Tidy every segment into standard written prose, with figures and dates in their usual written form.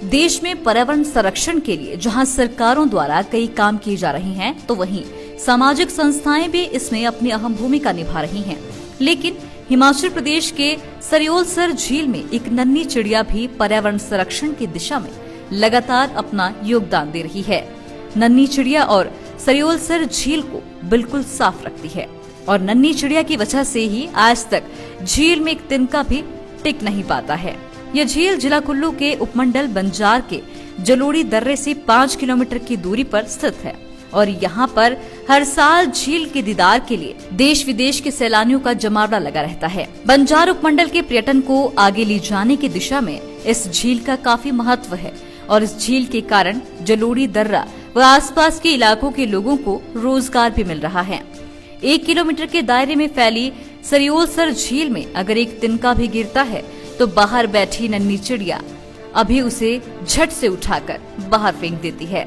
देश में पर्यावरण संरक्षण के लिए जहां सरकारों द्वारा कई काम किए जा रहे हैं, तो वहीं सामाजिक संस्थाएं भी इसमें अपनी अहम भूमिका निभा रही हैं। लेकिन हिमाचल प्रदेश के सरियोलसर झील में एक नन्ही चिड़िया भी पर्यावरण संरक्षण की दिशा में लगातार अपना योगदान दे रही है। नन्ही चिड़िया और सरियोलसर झील को बिल्कुल साफ रखती है और नन्ही चिड़िया की वजह से ही आज तक झील में एक तिनका भी टिक नहीं पाता है। यह झील जिला कुल्लू के उपमंडल बंजार के जलोड़ी दर्रे से 5 किलोमीटर की दूरी पर स्थित है और यहाँ पर हर साल झील के दीदार के लिए देश विदेश के सैलानियों का जमावड़ा लगा रहता है। बंजार उपमंडल के पर्यटन को आगे ले जाने की दिशा में इस झील का काफी महत्व है और इस झील के कारण जलोड़ी दर्रा व आसपास के इलाकों के लोगों को रोजगार भी मिल रहा है। 1 किलोमीटर के दायरे में फैली सरियोलसर झील में अगर एक तिनका भी गिरता है तो बाहर बैठी नन्ही चिड़िया अभी उसे झट से उठाकर बाहर फेंक देती है,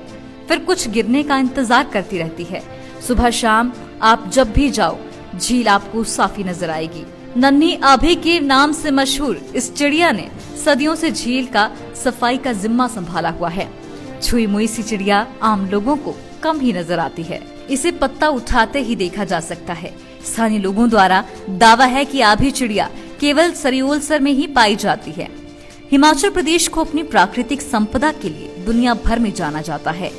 फिर कुछ गिरने का इंतजार करती रहती है। सुबह शाम आप जब भी जाओ झील आपको साफी नजर आएगी। नन्ही आभी के नाम से मशहूर इस चिड़िया ने सदियों से झील का सफाई का जिम्मा संभाला हुआ है। छुई मुई सी चिड़िया आम लोगों को कम ही नजर आती है। इसे पत्ता उठाते ही देखा जा सकता है। स्थानीय लोगों द्वारा दावा है कि आभी चिड़िया केवल सरियोलसर में ही पाई जाती है। हिमाचल प्रदेश को अपनी प्राकृतिक संपदा के लिए दुनिया भर में जाना जाता है।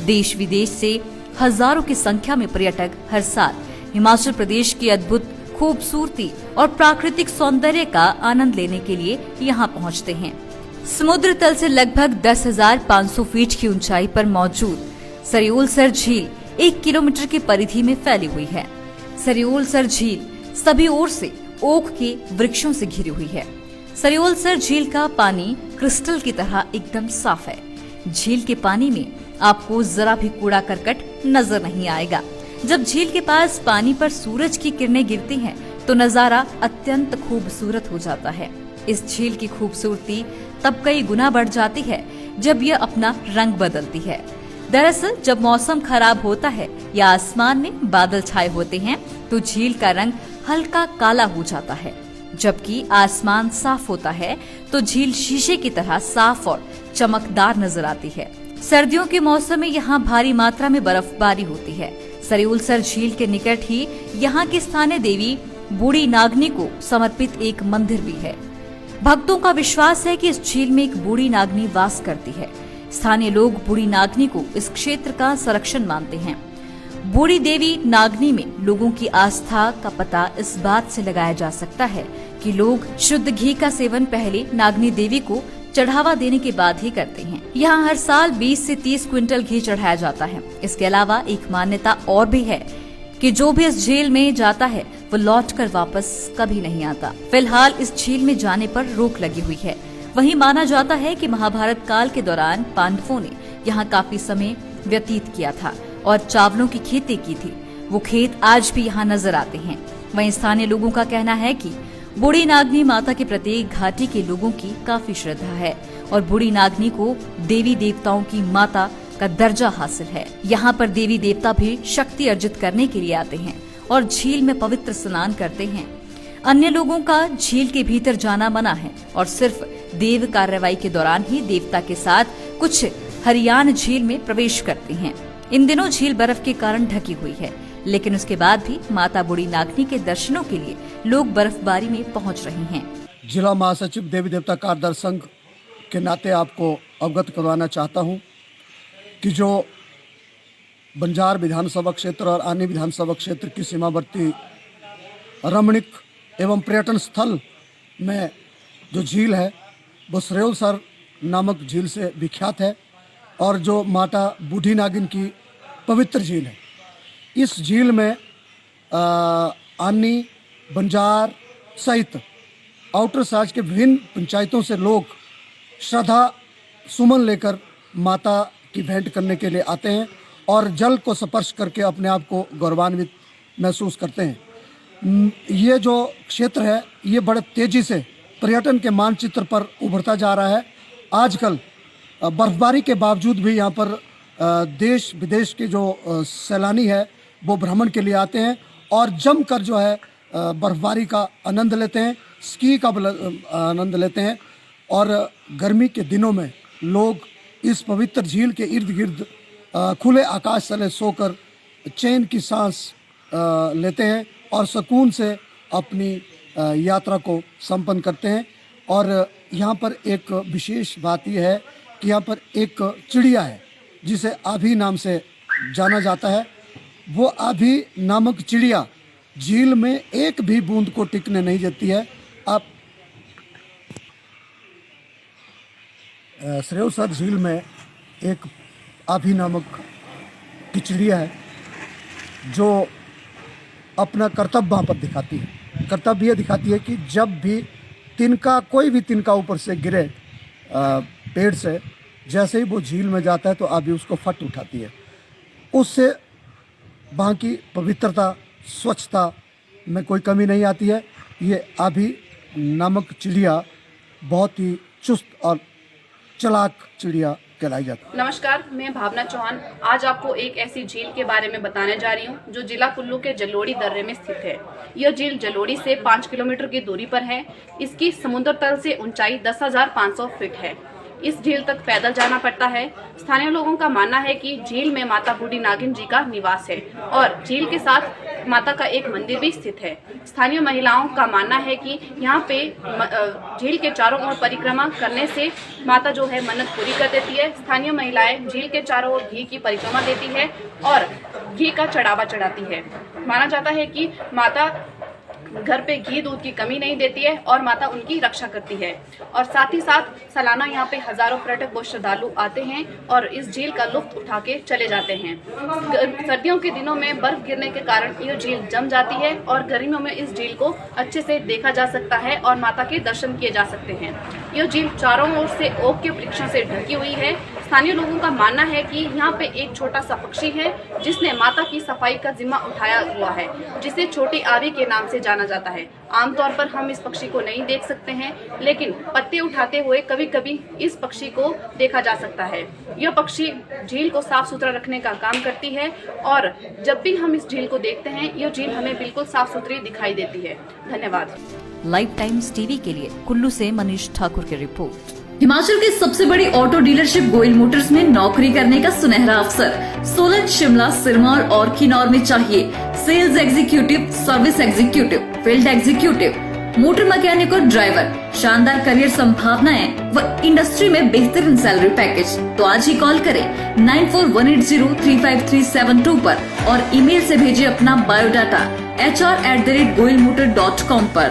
देश विदेश से हजारों की संख्या में पर्यटक हर साल हिमाचल प्रदेश की अद्भुत खूबसूरती और प्राकृतिक सौंदर्य का आनंद लेने के लिए यहाँ पहुँचते हैं। समुद्र तल से लगभग 10,500 फीट की ऊंचाई पर मौजूद सरियोलसर झील 1 किलोमीटर की परिधि में फैली हुई है। सरियोलसर झील सभी ओर से ओक के वृक्षों से घिरी हुई है। सरियोलसर झील का पानी क्रिस्टल की तरह एकदम साफ है। झील के पानी में आपको जरा भी कूड़ा करकट नजर नहीं आएगा। जब झील के पास पानी पर सूरज की किरणें गिरती हैं, तो नजारा अत्यंत खूबसूरत हो जाता है। इस झील की खूबसूरती तब कई गुना बढ़ जाती है जब यह अपना रंग बदलती है। दरअसल जब मौसम खराब होता है या आसमान में बादल छाए होते हैं, तो झील का रंग हल्का काला हो जाता है। जबकि आसमान साफ होता है तो झील शीशे की तरह साफ और चमकदार नजर आती है। सर्दियों के मौसम में यहाँ भारी मात्रा में बर्फबारी होती है। सरियोलसर झील के निकट ही यहाँ की स्थानीय देवी बूढ़ी नागनी को समर्पित एक मंदिर भी है। भक्तों का विश्वास है कि इस झील में एक बूढ़ी नागनी वास करती है। स्थानीय लोग बूढ़ी नागनी को इस क्षेत्र का संरक्षण मानते हैं। बूढ़ी देवी नागनी में लोगों की आस्था का पता इस बात से लगाया जा सकता है कि लोग शुद्ध घी का सेवन पहले नागनी देवी को चढ़ावा देने के बाद ही करते हैं। यहाँ हर साल 20 से 30 क्विंटल घी चढ़ाया जाता है। इसके अलावा एक मान्यता और भी है कि जो भी इस झील में जाता है वो लौटकर वापस कभी नहीं आता। फिलहाल इस झील में जाने पर रोक लगी हुई है। वहीं माना जाता है कि महाभारत काल के दौरान पांडवों ने यहाँ काफी समय व्यतीत किया था और चावलों की खेती की थी। वो खेत आज भी यहाँ नजर आते हैं। वहीं स्थानीय लोगों का कहना है कि बूढ़ी नागनी माता के प्रति घाटी के लोगों की काफी श्रद्धा है और बूढ़ी नागनी को देवी देवताओं की माता का दर्जा हासिल है। यहाँ पर देवी देवता भी शक्ति अर्जित करने के लिए आते हैं और झील में पवित्र स्नान करते हैं। अन्य लोगों का झील के भीतर जाना मना है और सिर्फ देव कार्रवाई के दौरान ही देवता के साथ कुछ हरियाण झील में प्रवेश करते हैं। इन दिनों झील बर्फ के कारण ढकी हुई है, लेकिन उसके बाद भी माता बूढ़ी नागनी के दर्शनों के लिए लोग बर्फबारी में पहुंच रहे हैं। जिला महासचिव देवी देवता कार्यदल संघ के नाते आपको अवगत करवाना चाहता हूं कि जो बंजार विधानसभा क्षेत्र और आनी विधानसभा क्षेत्र की सीमावर्ती रमणीक एवं पर्यटन स्थल में जो झील है वो सरियोलसर नामक झील से विख्यात है और जो माता बूढ़ी नागिन की पवित्र झील है। इस झील में आनी, बंजार सहित आउटर साज के विभिन्न पंचायतों से लोग श्रद्धा सुमन लेकर माता की भेंट करने के लिए आते हैं और जल को स्पर्श करके अपने आप को गौरवान्वित महसूस करते हैं। ये जो क्षेत्र है ये बड़े तेज़ी से पर्यटन के मानचित्र पर उभरता जा रहा है। आजकल बर्फबारी के बावजूद भी यहाँ पर देश विदेश के जो सैलानी है वो भ्रमण के लिए आते हैं और जमकर जो है बर्फबारी का आनंद लेते हैं, स्की का आनंद लेते हैं और गर्मी के दिनों में लोग इस पवित्र झील के इर्द गिर्द खुले आकाश तले सोकर चैन की सांस लेते हैं और सुकून से अपनी यात्रा को संपन्न करते हैं। और यहाँ पर एक विशेष बात यह है कि यहाँ पर एक चिड़िया है जिसे आभी नाम से जाना जाता है। वो आभी नामक चिड़िया झील में एक भी बूंद को टिकने नहीं देती है। आप श्रेयसर झील में एक आभी नामक की चिड़िया है जो अपना कर्तव्य वहाँ पर दिखाती है। कर्तव्य यह दिखाती है कि जब भी तिनका, कोई भी तिनका ऊपर से गिरे पेड़ से, जैसे ही वो झील में जाता है तो आभी उसको फट उठाती है। उससे वहाँ की पवित्रता, स्वच्छता में कोई कमी नहीं आती है। ये आभी नामक चिड़िया बहुत ही चुस्त और चालाक चिड़िया कहलाई जाती है। नमस्कार, मैं भावना चौहान आज आपको एक ऐसी झील के बारे में बताने जा रही हूँ जो जिला कुल्लू के जलोड़ी दर्रे में स्थित है। यह झील जलोड़ी से 5 किलोमीटर की दूरी पर है। इसकी समुद्र तल से ऊंचाई 10,500 फीट है। इस झील तक पैदल जाना पड़ता है। स्थानीय लोगों का मानना है कि झील में माता बूढ़ी नागिन जी का निवास है और झील के साथ माता का एक मंदिर भी स्थित है। स्थानीय महिलाओं का मानना है कि यहाँ पे झील के चारों ओर परिक्रमा करने से माता जो है मन्नत पूरी कर देती है। स्थानीय महिलाएं झील के चारों ओर घी की परिक्रमा देती है और घी का चढ़ावा चढ़ाती है। माना जाता है कि माता घर पे घी दूध की कमी नहीं देती है और माता उनकी रक्षा करती है। और साथ ही साथ सालाना यहाँ पे हजारों पर्यटक व श्रद्धालु आते हैं और इस झील का लुत्फ उठा के चले जाते हैं। सर्दियों के दिनों में बर्फ गिरने के कारण यह झील जम जाती है और गर्मियों में इस झील को अच्छे से देखा जा सकता है और माता के दर्शन किए जा सकते हैं। यह झील चारों ओर से ओक के वृक्षों से ढकी हुई है। स्थानीय लोगों का मानना है कि यहाँ पे एक छोटा सा पक्षी है जिसने माता की सफाई का जिम्मा उठाया हुआ है, जिसे छोटी आवी के नाम से जाना जाता है। आमतौर पर हम इस पक्षी को नहीं देख सकते हैं, लेकिन पत्ते उठाते हुए कभी कभी इस पक्षी को देखा जा सकता है। यह पक्षी झील को साफ सुथरा रखने का काम करती है और जब भी हम इस झील को देखते हैं यह झील हमें बिल्कुल साफ सुथरी दिखाई देती है। धन्यवाद। लाइव टाइम्स टीवी के लिए कुल्लू से मनीष ठाकुर की रिपोर्ट। हिमाचल की सबसे बड़ी ऑटो डीलरशिप गोयल मोटर्स में नौकरी करने का सुनहरा अवसर सोलन, शिमला, सिरमौर और किन्नौर में चाहिए sales executive, service executive, field executive, motor mechanic और ड्राइवर। शानदार करियर संभावनाएं व इंडस्ट्री में बेहतरीन सैलरी पैकेज। तो आज ही कॉल करें 9418035372 पर और ईमेल से भेजिए अपना बायोडाटा hr@goilmotor.com पर।